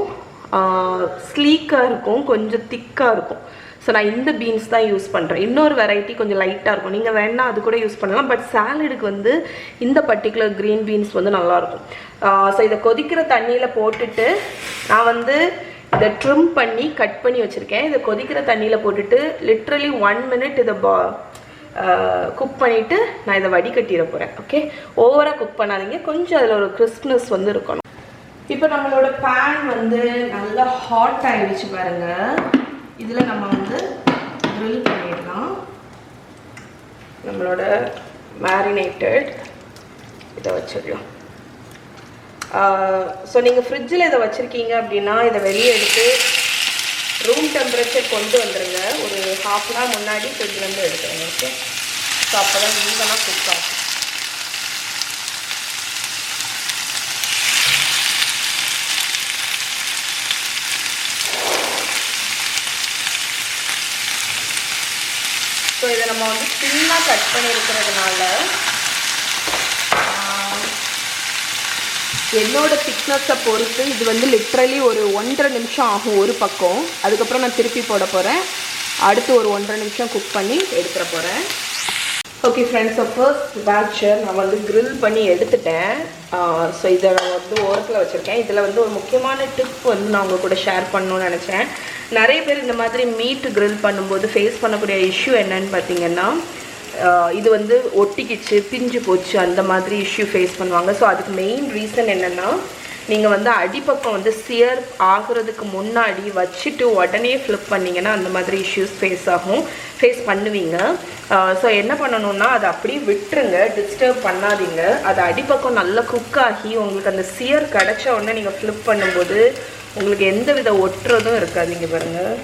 Speaker 1: ஸ்லீக்காக இருக்கும், கொஞ்சம் திக்காக இருக்கும். ஸோ நான் இந்த பீன்ஸ் தான் யூஸ் பண்ணுறேன். இன்னொரு வெரைட்டி கொஞ்சம் லைட்டாக இருக்கும், நீங்கள் வேணால் அது கூட யூஸ் பண்ணலாம். பட் சாலடுக்கு வந்து இந்த பர்டிகுலர் க்ரீன் பீன்ஸ் வந்து நல்லாயிருக்கும். ஸோ இதை கொதிக்கிற தண்ணியில் போட்டுட்டு நான் வந்து இதை ட்ரிம் பண்ணி கட் பண்ணி வச்சுருக்கேன். இதை கொதிக்கிற தண்ணியில் போட்டுட்டு லிட்ரலி 1 மினிட் இதை குக் பண்ணிவிட்டு நான் இதை வடிகட்டிட போகிறேன். ஓகே, ஓவராக குக் பண்ணாதீங்க, கொஞ்சம் அதில் ஒரு கிறிஸ்ப்னஸ் வந்து இருக்கணும். இப்போ நம்மளோட பேன் வந்து நல்லா ஹாட் ஆகிடுச்சு பாருங்கள். இதில் நம்ம வந்து க்ரில் பண்ணிடலாம் நம்மளோட மேரினேட்டட் இதை வச்சிடலாம். ஸோ நீங்கள் ஃப்ரிட்ஜில் இதை வச்சுருக்கீங்க அப்படின்னா இதை வெளியே எடுத்து ரூம் டெம்பரேச்சர் கொண்டு வந்துடுங்க. ஒரு 1/2 hour முன்னாடி ஃப்ரிட்ஜ்லேருந்து எடுத்துருங்க. ஓகே, ஸோ அப்போ தான் ஈவனாக குக் ஆகும். ஸோ இதை நம்ம வந்து சின்னதாக கட் பண்ணியிருக்கிறதுனால என்னோட திக்னஸை பொறுத்து இது வந்து லிட்ரலி ஒரு 1.5 நிமிஷம் ஆகும் ஒரு பக்கம். அதுக்கப்புறம் நான் திருப்பி போட போகிறேன். அடுத்து ஒரு 1.5 நிமிஷம் குக் பண்ணி எடுத்துட போகிறேன். ஓகே ஃப்ரெண்ட்ஸ், ஸோ ஃபர்ஸ்ட் பேட்சை நான் வந்து க்ரில் பண்ணி எடுத்துட்டேன். ஸோ இதை நான் வந்து ஓரத்தில் வச்சுருக்கேன். இதில் வந்து ஒரு முக்கியமான டிப் வந்து நான் உங்கள் கூட ஷேர் பண்ணணும்னு நினச்சேன். நிறைய பேர் இந்த மாதிரி மீட் க்ரில் பண்ணும்போது ஃபேஸ் பண்ணக்கூடிய இஷ்யூ என்னன்னு பார்த்தீங்கன்னா, இது வந்து ஒட்டிக்கிச்சு, பிஞ்சு போச்சு, அந்த மாதிரி இஷ்யூ ஃபேஸ் பண்ணுவாங்க. ஸோ அதுக்கு மெயின் ரீசன் என்னென்னா, நீங்கள் வந்து அடிப்பக்கம் வந்து சியர் ஆகிறதுக்கு முன்னாடி வச்சுட்டு உடனே ஃப்ளிப் பண்ணிங்கன்னா அந்த மாதிரி இஷ்யூஸ் ஃபேஸ் பண்ணுவீங்க. ஸோ என்ன பண்ணணுன்னா, அதை அப்படியே விட்டுருங்க, டிஸ்டர்ப் பண்ணாதீங்க. அது அடிப்பக்கம் நல்லா குக் ஆகி உங்களுக்கு அந்த சியர் கிடச்ச உடனே நீங்கள் ஃப்ளிப் பண்ணும்போது உங்களுக்கு எந்த வித ஒட்டுறதும் இருக்காது. இங்கே பாருங்கள்,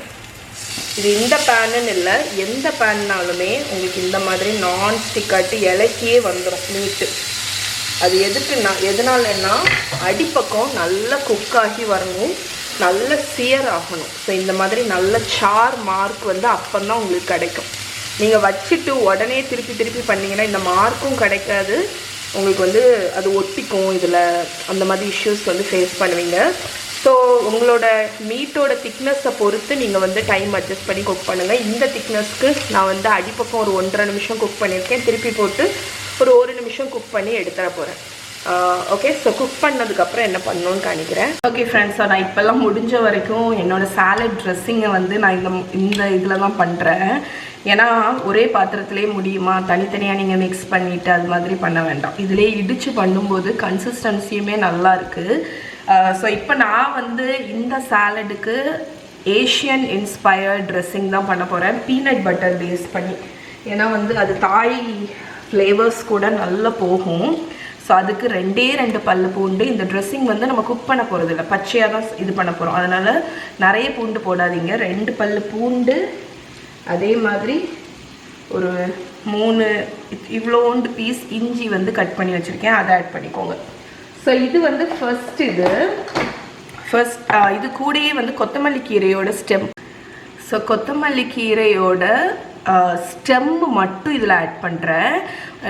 Speaker 1: இது இந்த பேனுன்னு இல்லை, எந்த பேன்னாலுமே உங்களுக்கு இந்த மாதிரி நான்ஸ்டிக்காட்டு இலக்கியே வந்துடும் நீட்டு. அது எதனாலன்னா அடிப்பக்கம் நல்லா குக்காகி வரணும், நல்ல சியர் ஆகணும். ஸோ இந்த மாதிரி நல்ல சார் மார்க் வந்து அப்போ தான் உங்களுக்கு கிடைக்கும். நீங்கள் வச்சுட்டு உடனே திருப்பி பண்ணிங்கன்னா இந்த மார்க்கும் கிடைக்காது, உங்களுக்கு வந்து அது ஒட்டிக்கும். இதில் அந்த மாதிரி இஷ்யூஸ் வந்து ஃபேஸ் பண்ணுவீங்க. ஸோ உங்களோட மீட்டோட திக்னஸை பொறுத்து நீங்கள் வந்து டைம் அட்ஜஸ்ட் பண்ணி குக் பண்ணுங்கள். இந்த திக்னஸ்க்கு நான் வந்து அடிப்பக்கம் ஒரு 1.5 நிமிஷம் குக் பண்ணியிருக்கேன். திருப்பி போட்டு ஒரு 1 நிமிஷம் குக் பண்ணி எடுத்துட போகிறேன். ஓகே, ஸோ குக் பண்ணதுக்கப்புறம் என்ன பண்ணணும்னு காணிக்கிறேன். ஓகே ஃப்ரெண்ட்ஸ், ஸோ நான் இப்போல்லாம் முடிஞ்ச வரைக்கும் என்னோடய சாலட் ட்ரெஸ்ஸிங்கை வந்து நான் இந்த இதில் தான் பண்ணுறேன். ஏன்னா ஒரே பாத்திரத்துலேயே முடியுமா, தனித்தனியாக நீங்கள் மிக்ஸ் பண்ணிவிட்டு அது மாதிரி பண்ண வேண்டாம். இதிலே இடித்து பண்ணும்போது கன்சிஸ்டன்சியுமே நல்லா இருக்குது. ஸோ இப்போ நான் வந்து இந்த சாலடுக்கு ஏஷியன் இன்ஸ்பயர்ட் ட்ரெஸ்ஸிங் தான் பண்ண போகிறேன், பீனட் பட்டர் பேஸ் பண்ணி. ஏன்னா வந்து அது தாய் ஃப்ளேவர்ஸ் கூட நல்லா போகும். ஸோ அதுக்கு 2 பல்லு பூண்டு. இந்த ட்ரெஸ்ஸிங் வந்து நம்ம குக் பண்ண போகிறது இல்லை, பச்சையாக தான் இது பண்ண போகிறோம். அதனால் நிறைய பூண்டு போடாதீங்க. 2 பல்லு பூண்டு, அதே மாதிரி ஒரு 3 இவ்வளோண்டு பீஸ் இஞ்சி வந்து கட் பண்ணி வச்சுருக்கேன், அதை ஆட் பண்ணிக்கோங்க. ஸோ இது வந்து ஃபர்ஸ்ட் இது கூடயே வந்து கொத்தமல்லி கீரையோட ஸ்டெம். ஸோ கொத்தமல்லி கீரையோட ஸ்டெம்மு மட்டும் இதில் ஆட் பண்ணுறேன்.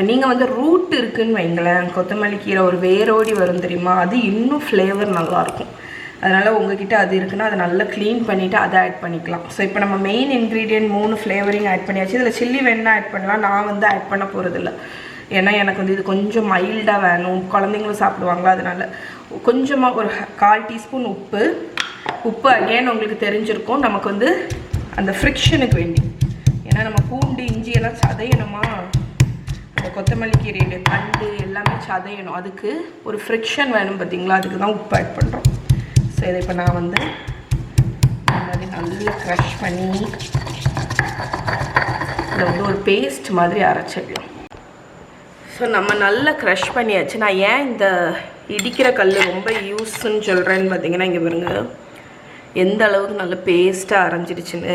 Speaker 1: நீங்கள் வந்து ரூட் இருக்குதுன்னு வைங்களேன், கொத்தமல்லி கீரை ஒரு வேரோடி வரும் தெரியுமா, அது இன்னும் ஃப்ளேவர் நல்லாயிருக்கும். அதனால் உங்ககிட்ட அது இருக்குன்னா அதை நல்லா க்ளீன் பண்ணிவிட்டு அதை ஆட் பண்ணிக்கலாம். ஸோ இப்போ நம்ம மெயின் இன்க்ரீடியன்ட் 3 ஃப்ளேவரிங் ஆட் பண்ணியாச்சு. இதில் சில்லி வேணா ஆட் பண்ணலாம், நான் வந்து ஆட் பண்ண போகிறதில்ல. ஏன்னா எனக்கு வந்து இது கொஞ்சம் மைல்டாக வேணும், குழந்தைங்களும் சாப்பிடுவாங்களா, அதனால் கொஞ்சமாக ஒரு 1/4 டீஸ்பூன் உப்பு அகேன் உங்களுக்கு தெரிஞ்சிருக்கும். நமக்கு வந்து அந்த ஃப்ரிக்ஷனுக்கு வேண்டி, ஏன்னா நம்ம பூண்டு இஞ்சி எல்லாம் சதையணுமா, அந்த கொத்தமல்லி கீரையோட தண்டு எல்லாமே சதையணும், அதுக்கு ஒரு ஃப்ரிக்ஷன் வேணும் பார்த்தீங்களா, அதுக்கு தான் உப்பு ஆட் பண்ணுறோம். ஸோ இதை இப்போ நான் வந்து இந்த மாதிரி நல்லா க்ரஷ் பண்ணி இதை வந்து ஒரு பேஸ்ட் மாதிரி அரைச்சிடலாம். ஸோ நம்ம நல்லா க்ரஷ் பண்ணியாச்சு. நான் ஏன் இந்த இடிக்கிற கல் ரொம்ப யூஸ்ன்னு சொல்கிறேன்னு பார்த்தீங்கன்னா, இங்கே பாருங்க எந்த அளவுக்கு நல்ல பேஸ்ட்டாக அரைஞ்சிடுச்சுன்னு.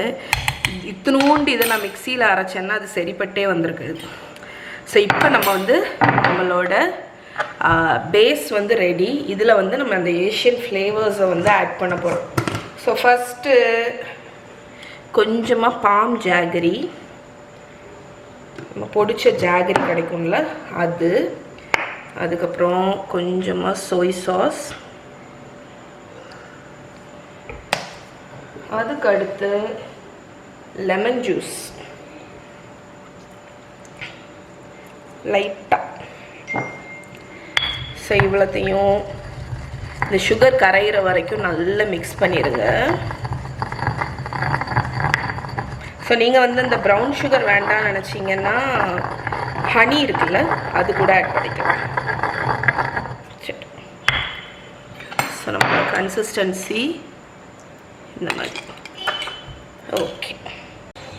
Speaker 1: இத்தினூண்டு இதை நான் மிக்சியில் அரைச்சேன்னா அது சரிப்பட்டே வந்திருக்கு. ஸோ இப்போ நம்ம வந்து நம்மளோட பேஸ் வந்து ரெடி. இதில் வந்து நம்ம அந்த ஏஷியன் ஃப்ளேவர்ஸை வந்து ஆட் பண்ண போகிறோம். ஸோ ஃபஸ்ட்டு கொஞ்சமாக பாம் ஜாகரி, நம்ம பொடிச்ச ஜாகரி கிடைக்கும்ல அது, அதுக்கப்புறம் கொஞ்சமாக சோய் சாஸ், அதுக்கு அடுத்து லெமன் ஜூஸ் லைட்டாக. ஸோ இவ்வளோத்தையும் இந்த சுகர் கரையிற வரைக்கும் நல்லா மிக்ஸ் பண்ணிடுங்க. ஸோ நீங்கள் வந்து இந்த ப்ரௌன் சுகர் வேண்டாம்னு நினச்சிங்கன்னா ஹனி இருக்குல்ல, அது கூட ஆட் பண்ணிக்கலாம். சரி, ஸோ நம்ம கன்சிஸ்டன்சி இந்த மாதிரி. ஓகே,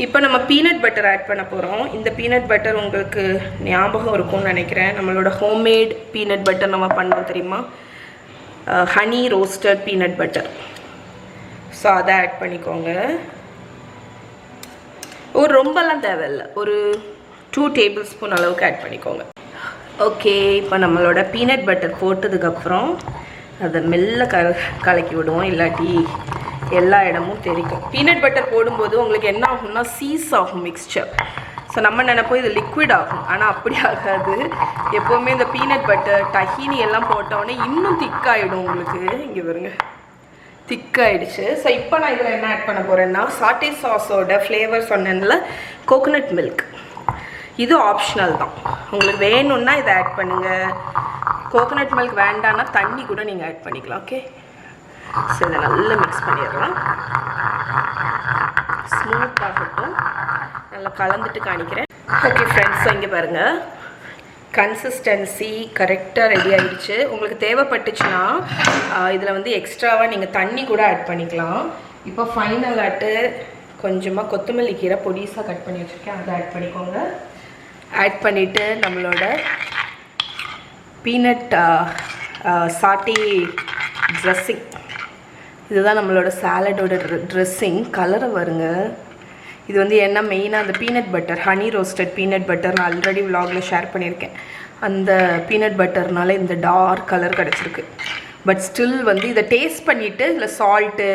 Speaker 1: இப்போ நம்ம பீனட் பட்டர் ஆட் பண்ண போகிறோம். இந்த பீனட் பட்டர் உங்களுக்கு ஞாபகம் இருக்கும்னு நினைக்கிறேன், நம்மளோட ஹோம்மேட் பீனட் பட்டர் நம்ம பண்ணோம் தெரியுமா, honey roasted peanut butter. So அதை ஆட் பண்ணிக்கோங்க. ஒரு ரொம்பலாம் தேவையில்லை, ஒரு 2 டேபிள் ஸ்பூன் அளவுக்கு ஆட் பண்ணிக்கோங்க. ஓகே, இப்போ நம்மளோட பீனட் பட்டர் போட்டதுக்கப்புறம் அதை மெல்ல கலக்கி விடுவோம், இல்லாட்டி எல்லா இடமும் தெரிக்கும். பீனட் பட்டர் போடும்போது உங்களுக்கு என்ன ஆகும்னா சீஸ் ஆகும் மிக்ஸ்சர். ஸோ நம்ம நினைப்போம் இது லிக்விட் ஆகும், ஆனால் அப்படி ஆகாது. எப்போவுமே இந்த பீனட் பட்டர் டஹீனி எல்லாம் போட்டோடனே இன்னும் திக்காகிடும் உங்களுக்கு. இங்கே வருங்க, திக்காயிடுச்சு. ஸோ இப்போ நான் இதில் என்ன ஆட் பண்ண போகிறேன்னா, சாட்டே சாஸோட ஃப்ளேவர் சொன்னேன்ல, கோகோனட் மில்க். இது ஆப்ஷனல் தான், உங்களுக்கு வேணும்னா இதை ஆட் பண்ணுங்கள். கோகோனட் மில்க் வேண்டான்னா தண்ணி கூட நீங்கள் ஆட் பண்ணிக்கலாம். ஓகே, ஸோ இதை நல்லா மிக்ஸ் பண்ணிடலாம். ஸ்மூத் ஆகட்டும், நல்லா கலந்துட்டு காணிக்கிறேன். ஓகே ஃப்ரெண்ட்ஸ், இங்கே பாருங்கள் கன்சிஸ்டன்சி கரெக்டாக ரெடி ஆகிடுச்சு. உங்களுக்கு தேவைப்பட்டுச்சுன்னா இதில் வந்து எக்ஸ்ட்ராவாக நீங்கள் தண்ணி கூட ஆட் பண்ணிக்கலாம். இப்போ ஃபைனல் ஆட்டு கொஞ்சமாக கொத்தமல்லி கீரை பொடிசாக கட் பண்ணி வச்சுருக்கேன், அதை ஆட் பண்ணிக்கோங்க. ஆட் பண்ணிவிட்டு நம்மளோட பீனட் சாட்டே ட்ரெஸ்ஸிங், இதுதான் நம்மளோட சாலடோட ட்ரெஸ்ஸிங். கலரை வருங்க, இது வந்து என்ன மெயினாக அந்த peanut butter, honey roasted peanut butter நான் ஆல்ரெடி விலாகில் ஷேர் பண்ணியிருக்கேன். அந்த பீனட் பட்டர்னால இந்த டார்க் கலர் கிடச்சிருக்கு. பட் ஸ்டில் வந்து இதை டேஸ்ட் பண்ணிவிட்டு இதில் சால்ட்டு,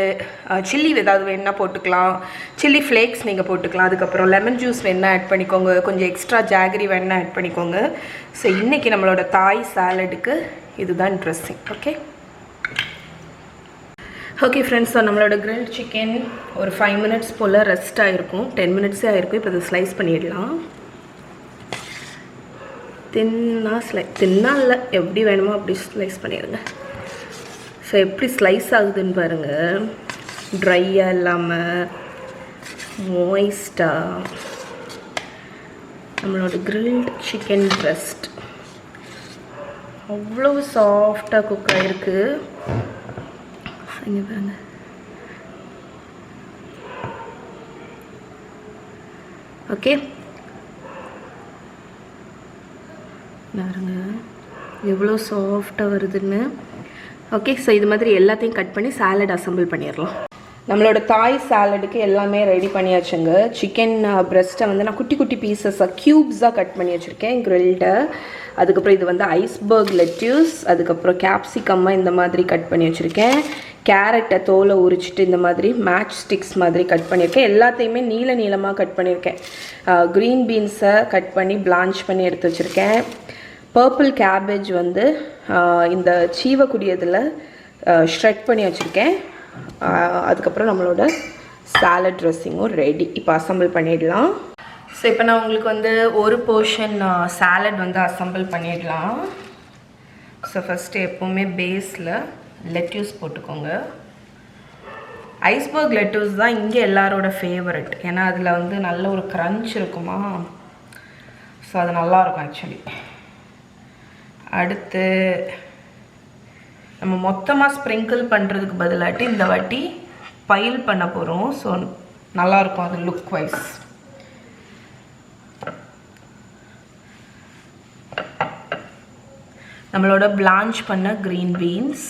Speaker 1: சில்லி ஏதாவது வேணுன்னா போட்டுக்கலாம், சில்லி ஃப்ளேக்ஸ் நீங்கள் போட்டுக்கலாம். அதுக்கப்புறம் லெமன் ஜூஸ் வேணால் ஆட் பண்ணிக்கோங்க, கொஞ்சம் எக்ஸ்ட்ரா ஜாகரி வேணால் ஆட் பண்ணிக்கோங்க. ஸோ இன்றைக்கி நம்மளோட தாய் சாலடுக்கு இதுதான் ட்ரெஸ்ஸிங். ஓகே ஃப்ரெண்ட்ஸ், ஸோ நம்மளோட கிரில்ட் சிக்கன் ஒரு 5 மினிட்ஸ் போல் ரெஸ்ட் ஆகிருக்கும், 10 மினிட்ஸே ஆகிருக்கும். இப்போ இதை ஸ்லைஸ் பண்ணிடலாம். தின்னா இல்லை, எப்படி வேணுமோ அப்படி ஸ்லைஸ் பண்ணிடுங்க. ஸோ எப்படி ஸ்லைஸ் ஆகுதுன்னு பாருங்கள், ட்ரையாக இல்லாமல் மோய்ஸ்டாக. நம்மளோட கிரில்ட் சிக்கன் breast அவ்வளோ சாஃப்டாக குக் ஆகிருக்கு. இங்கே பாருங்க. ஓகே பாருங்க எவ்வளோ சாஃப்டாக வருதுன்னு. ஓகே, ஸோ இது மாதிரி எல்லாத்தையும் கட் பண்ணி சாலட் அசம்பிள் பண்ணிடலாம். நம்மளோட தாய் சாலடுக்கு எல்லாமே ரெடி பண்ணியாச்சுங்க. சிக்கன் பிரெஸ்ட்டை வந்து நான் குட்டி குட்டி பீசஸாக க்யூப்ஸாக கட் பண்ணி வச்சுருக்கேன் கிரில்டை. அதுக்கப்புறம் இது வந்து ஐஸ்பர்க் லெட்யூஸ், அதுக்கப்புறம் கேப்சிகம்மாக இந்த மாதிரி கட் பண்ணி வச்சுருக்கேன். கேரட்டை தோலை உரிச்சிட்டு இந்த மாதிரி மேட்ச் ஸ்டிக்ஸ் மாதிரி கட் பண்ணியிருக்கேன். எல்லாத்தையுமே நீள நீளமாக கட் பண்ணியிருக்கேன். க்ரீன் பீன்ஸை கட் பண்ணி பிளான்ச் பண்ணி எடுத்து வச்சுருக்கேன். பர்பிள் கேபேஜ் வந்து இந்த சீவக்கூடியதில் ஷ்ரெட் பண்ணி வச்சுருக்கேன். அதுக்கப்புறம் நம்மளோட சாலட் ட்ரெஸ்ஸிங்கும் ரெடி. இப்போ அசம்பிள் பண்ணிடலாம். ஸோ இப்போ நான் உங்களுக்கு வந்து ஒரு போர்ஷன் சாலட் வந்து அசம்பிள் பண்ணிடலாம். ஸோ ஃபஸ்ட்டு எப்போவுமே பேஸில் லெட்யூஸ் போட்டுக்கோங்க. ஐஸ்பர்க் லெட்யூஸ் தான் இங்கே எல்லாரோட ஃபேவரட். ஏன்னா அதில் வந்து நல்ல ஒரு க்ரன்ச் இருக்குமா, ஸோ அது நல்லாயிருக்கும் ஆக்சுவலி. அடுத்து நம்ம மொத்தமாக ஸ்ப்ரிங்கிள் பண்ணுறதுக்கு பதிலாட்டி இந்த வாட்டி பைல் பண்ண போகிறோம். ஸோ நல்லாயிருக்கும் அது லுக் வைஸ். நம்மளோட பிளான்ச் பண்ண க்ரீன் பீன்ஸ்,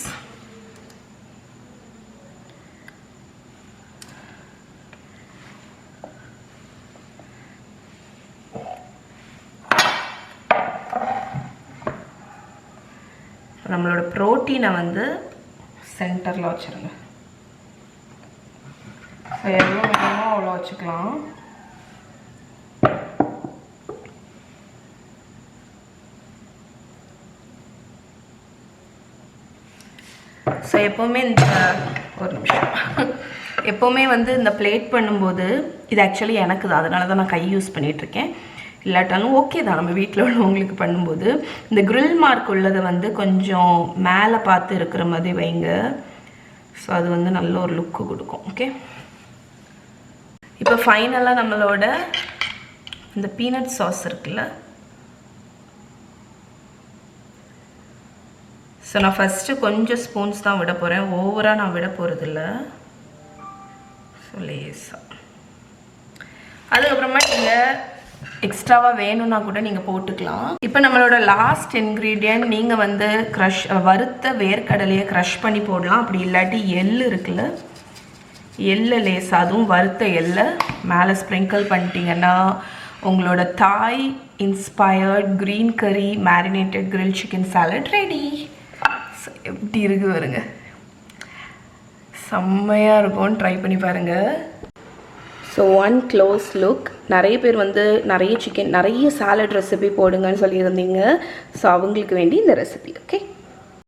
Speaker 1: நம்மளோட ப்ரோட்டீனை வந்து சென்டரில் வச்சுருங்க. ஸோ எவ்வளோ வேணுமோ அவ்வளோ வச்சுக்கலாம். ஸோ எப்போவுமே இந்த ஒரு நிமிஷம் எப்போவுமே வந்து இந்த பிளேட் பண்ணும்போது இது ஆக்சுவலி எனக்கு தான், அதனால தான் நான் கை யூஸ் பண்ணிகிட்ருக்கேன். இல்லாட்டாலும் ஓகே தான், நம்ம வீட்டில் உள்ளவங்களுக்கு பண்ணும்போது இந்த கிரில் மார்க் உள்ளதை வந்து கொஞ்சம் மேலே பார்த்து இருக்கிற மாதிரி வைங்க. ஸோ அது வந்து நல்ல ஒரு லுக்கு கொடுக்கும். ஓகே, இப்போ ஃபைனலாக நம்மளோட இந்த பீனட் சாஸ் இருக்குல்ல, ஸோ நான் ஃபஸ்ட்டு கொஞ்சம் ஸ்பூன்ஸ் தான் விட போகிறேன், ஓவராக நான் விட போகிறதில்ல. ஸோ லேஸாக. அதுக்கப்புறமா நீங்கள் எக்ஸ்ட்ராவாக வேணும்னா கூட நீங்கள் போட்டுக்கலாம். இப்போ நம்மளோட லாஸ்ட் இன்க்ரீடியன்ட், நீங்கள் வந்து வறுத்த வேர்க்கடலையை க்ரஷ் பண்ணி போடலாம். அப்படி இல்லாட்டி எள்ளு இருக்குல்ல, எள்ளு லேஸ், அதுவும் வறுத்த எள்ளை மேலே ஸ்ப்ரிங்கிள் பண்ணிட்டீங்கன்னா உங்களோட தாய் இன்ஸ்பயர்ட் க்ரீன் கறி marinated grill chicken salad ready. எப்படி இருக்கு வருங்க, செம்மையாக இருக்கும், ட்ரை பண்ணி பாருங்கள். So one close look. நிறைய பேர் வந்து நிறைய சாலட் ரெசிபி போடுங்கன்னு சொல்லியிருந்தீங்க. ஸோ அவங்களுக்கு வேண்டி இந்த ரெசிபி. ஓகே.